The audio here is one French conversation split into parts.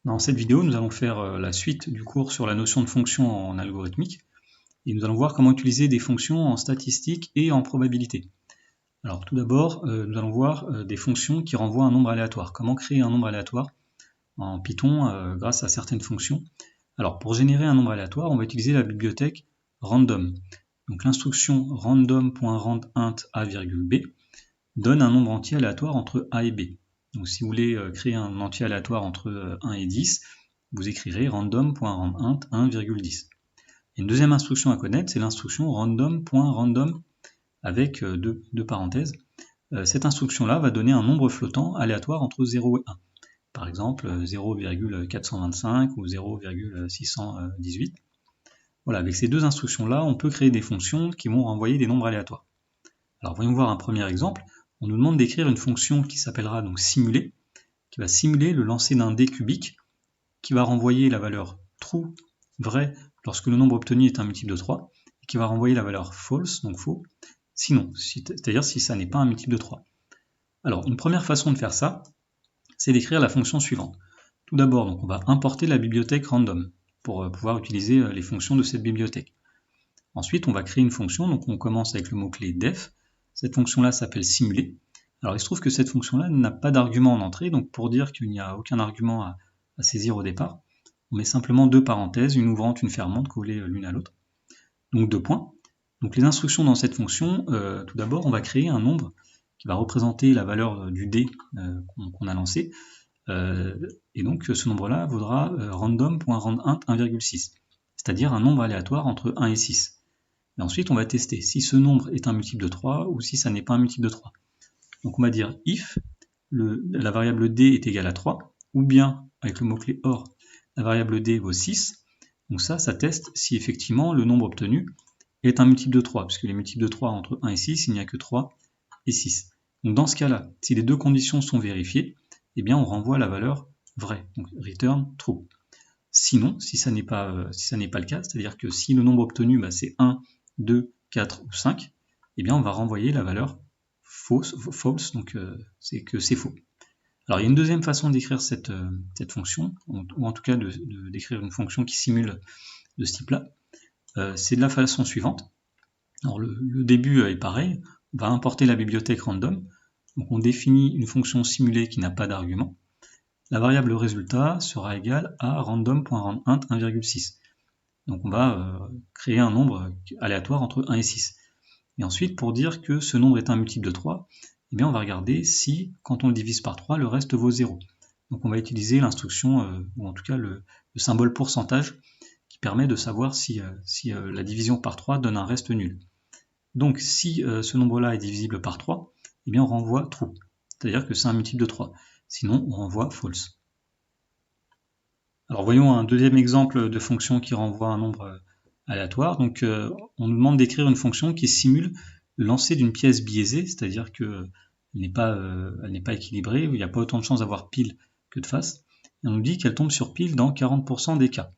Dans cette vidéo, nous allons faire la suite du cours sur la notion de fonction en algorithmique, et nous allons voir comment utiliser des fonctions en statistique et en probabilité. Alors tout d'abord, nous allons voir des fonctions qui renvoient un nombre aléatoire. Comment créer un nombre aléatoire en Python grâce à certaines fonctions. Alors pour générer un nombre aléatoire, on va utiliser la bibliothèque random. Donc l'instruction random.randInt a, b donne un nombre entier aléatoire entre a et b. Donc si vous voulez créer un entier aléatoire entre 1 et 10, vous écrirez random.randInt 1,10. Une deuxième instruction à connaître, c'est l'instruction random.random avec deux parenthèses. Cette instruction-là va donner un nombre flottant aléatoire entre 0 et 1. Par exemple 0,425 ou 0,618. Voilà, avec ces deux instructions-là, on peut créer des fonctions qui vont renvoyer des nombres aléatoires. Alors voyons voir un premier exemple. On nous demande d'écrire une fonction qui s'appellera donc simuler, qui va simuler le lancer d'un dé cubique, qui va renvoyer la valeur true, vrai, lorsque le nombre obtenu est un multiple de 3, et qui va renvoyer la valeur false, donc faux, sinon, c'est-à-dire si ça n'est pas un multiple de 3. Alors, une première façon de faire ça, c'est d'écrire la fonction suivante. Tout d'abord, donc on va importer la bibliothèque random, pour pouvoir utiliser les fonctions de cette bibliothèque. Ensuite, on va créer une fonction, donc on commence avec le mot-clé def. Cette fonction-là s'appelle simuler. Alors il se trouve que cette fonction-là n'a pas d'argument en entrée, donc pour dire qu'il n'y a aucun argument à saisir au départ, on met simplement deux parenthèses, une ouvrante, une fermante, collées l'une à l'autre. Donc deux points. Donc les instructions dans cette fonction, tout d'abord, on va créer un nombre qui va représenter la valeur du dé qu'on a lancé, et donc ce nombre-là vaudra random.randInt 1,6, c'est-à-dire un nombre aléatoire entre 1 et 6. Et ensuite, on va tester si ce nombre est un multiple de 3 ou si ça n'est pas un multiple de 3. Donc on va dire if la variable d est égale à 3, ou bien, avec le mot-clé or, la variable d vaut 6. Donc ça teste si effectivement le nombre obtenu est un multiple de 3, puisque les multiples de 3 entre 1 et 6, il n'y a que 3 et 6. Donc dans ce cas-là, si les deux conditions sont vérifiées, eh bien on renvoie la valeur vraie, donc return true. Sinon, si ça n'est pas le cas, c'est-à-dire que si le nombre obtenu c'est 1, 2, 4 ou 5, eh bien on va renvoyer la valeur false, donc c'est que c'est faux. Alors il y a une deuxième façon d'écrire cette fonction, ou en tout cas d'écrire une fonction qui simule de ce type-là. C'est de la façon suivante. Alors le début est pareil, on va importer la bibliothèque random, donc on définit une fonction simulée qui n'a pas d'argument. La variable résultat sera égale à random.randInt 1,6. Donc on va créer un nombre aléatoire entre 1 et 6. Et ensuite, pour dire que ce nombre est un multiple de 3, eh bien on va regarder si, quand on le divise par 3, le reste vaut 0. Donc on va utiliser l'instruction, ou en tout cas le symbole pourcentage, qui permet de savoir si la division par 3 donne un reste nul. Donc si ce nombre-là est divisible par 3, eh bien on renvoie true, c'est-à-dire que c'est un multiple de 3. Sinon, on renvoie false. Alors voyons un deuxième exemple de fonction qui renvoie un nombre aléatoire. Donc on nous demande d'écrire une fonction qui simule le lancer d'une pièce biaisée, c'est-à-dire qu'elle n'est pas équilibrée, il n'y a pas autant de chances d'avoir pile que de face. Et on nous dit qu'elle tombe sur pile dans 40% des cas.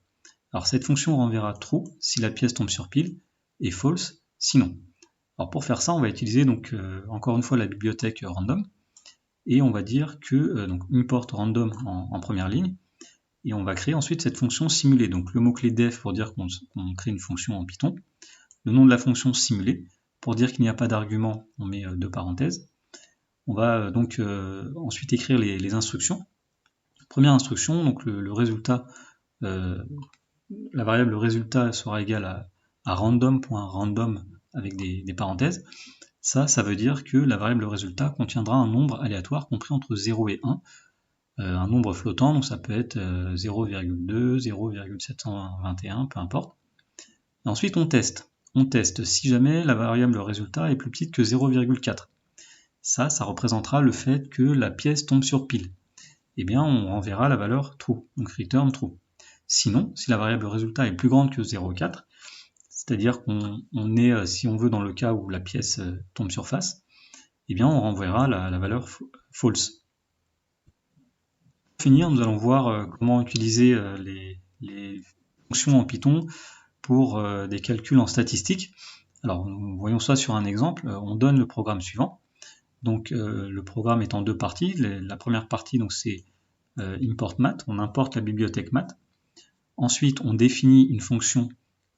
Alors cette fonction renverra true si la pièce tombe sur pile et false sinon. Alors pour faire ça, on va utiliser donc encore une fois la bibliothèque random et on va dire que donc import random en première ligne. Et on va créer ensuite cette fonction simulée. Donc le mot-clé def pour dire qu'on crée une fonction en Python. Le nom de la fonction simulée. Pour dire qu'il n'y a pas d'argument, on met deux parenthèses. On va donc ensuite écrire les instructions. Première instruction, donc le résultat, la variable résultat sera égale à random.random avec des parenthèses. Ça veut dire que la variable résultat contiendra un nombre aléatoire compris entre 0 et 1. Un nombre flottant, donc ça peut être 0,2, 0,721, peu importe. Et ensuite on teste. On teste si jamais la variable résultat est plus petite que 0,4. Ça représentera le fait que la pièce tombe sur pile. Eh bien on renverra la valeur true, donc return true. Sinon, si la variable résultat est plus grande que 0,4, c'est-à-dire qu'on est, si on veut, dans le cas où la pièce tombe sur face, eh bien on renverra la valeur false. Pour finir, nous allons voir comment utiliser les fonctions en Python pour des calculs en statistique. Alors, voyons ça sur un exemple. On donne le programme suivant. Donc, le programme est en deux parties. La première partie, donc, c'est import math, on importe la bibliothèque math. Ensuite, on définit une fonction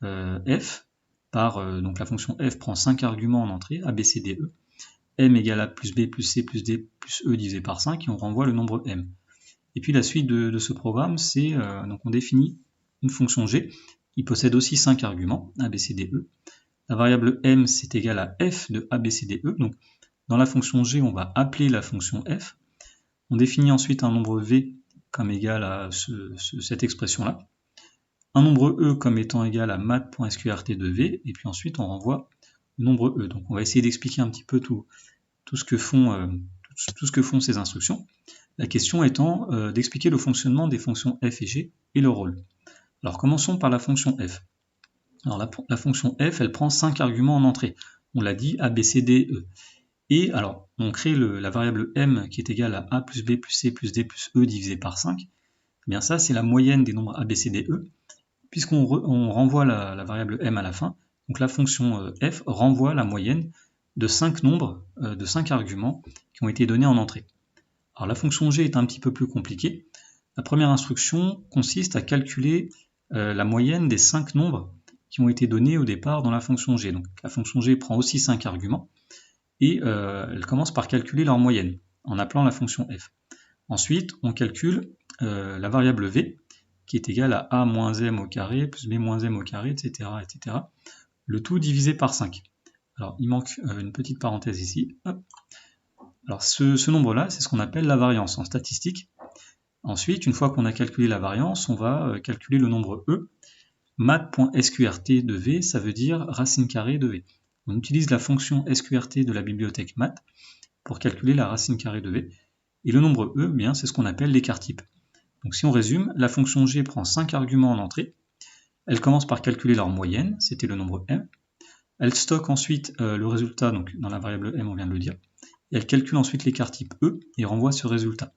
f par, donc la fonction f prend 5 arguments en entrée, a, b, c, d, e, m égale a plus b plus c plus d plus e divisé par 5, et on renvoie le nombre m. Et puis la suite de ce programme, c'est donc on définit une fonction g qui possède aussi 5 arguments, a, b, c, d, e. La variable m, c'est égal à f de a, b, c, d, e. Donc dans la fonction g, on va appeler la fonction f. On définit ensuite un nombre v comme égal à cette expression-là, un nombre e comme étant égal à math.sqrt de v, et puis ensuite on renvoie le nombre e. Donc on va essayer d'expliquer un petit peu tout ce que font ces instructions. La question étant d'expliquer le fonctionnement des fonctions f et g et leur rôle. Alors commençons par la fonction f. Alors la fonction f, elle prend 5 arguments en entrée. On l'a dit, a, b, c, d, e. Et alors, on crée la variable m qui est égale à a plus b plus c plus d plus e divisé par 5. Eh bien ça, c'est la moyenne des nombres a, b, c, d, e. Puisqu'on renvoie la variable m à la fin, donc la fonction f renvoie la moyenne de 5 nombres, de 5 arguments qui ont été donnés en entrée. Alors la fonction g est un petit peu plus compliquée. La première instruction consiste à calculer la moyenne des 5 nombres qui ont été donnés au départ dans la fonction g. Donc la fonction g prend aussi 5 arguments, et elle commence par calculer leur moyenne, en appelant la fonction f. Ensuite, on calcule la variable v, qui est égale à a moins m au carré, plus b moins m au carré, etc., etc. Le tout divisé par 5. Alors, il manque une petite parenthèse ici. Hop. Alors, ce nombre-là, c'est ce qu'on appelle la variance en statistique. Ensuite, une fois qu'on a calculé la variance, on va calculer le nombre e. Math.sqrt de v, ça veut dire racine carrée de v. On utilise la fonction sqrt de la bibliothèque math pour calculer la racine carrée de v. Et le nombre e, bien, c'est ce qu'on appelle l'écart type. Donc si on résume, la fonction g prend 5 arguments en entrée. Elle commence par calculer leur moyenne, c'était le nombre m. Elle stocke ensuite le résultat, donc dans la variable m, on vient de le dire. Et elle calcule ensuite l'écart type e et renvoie ce résultat.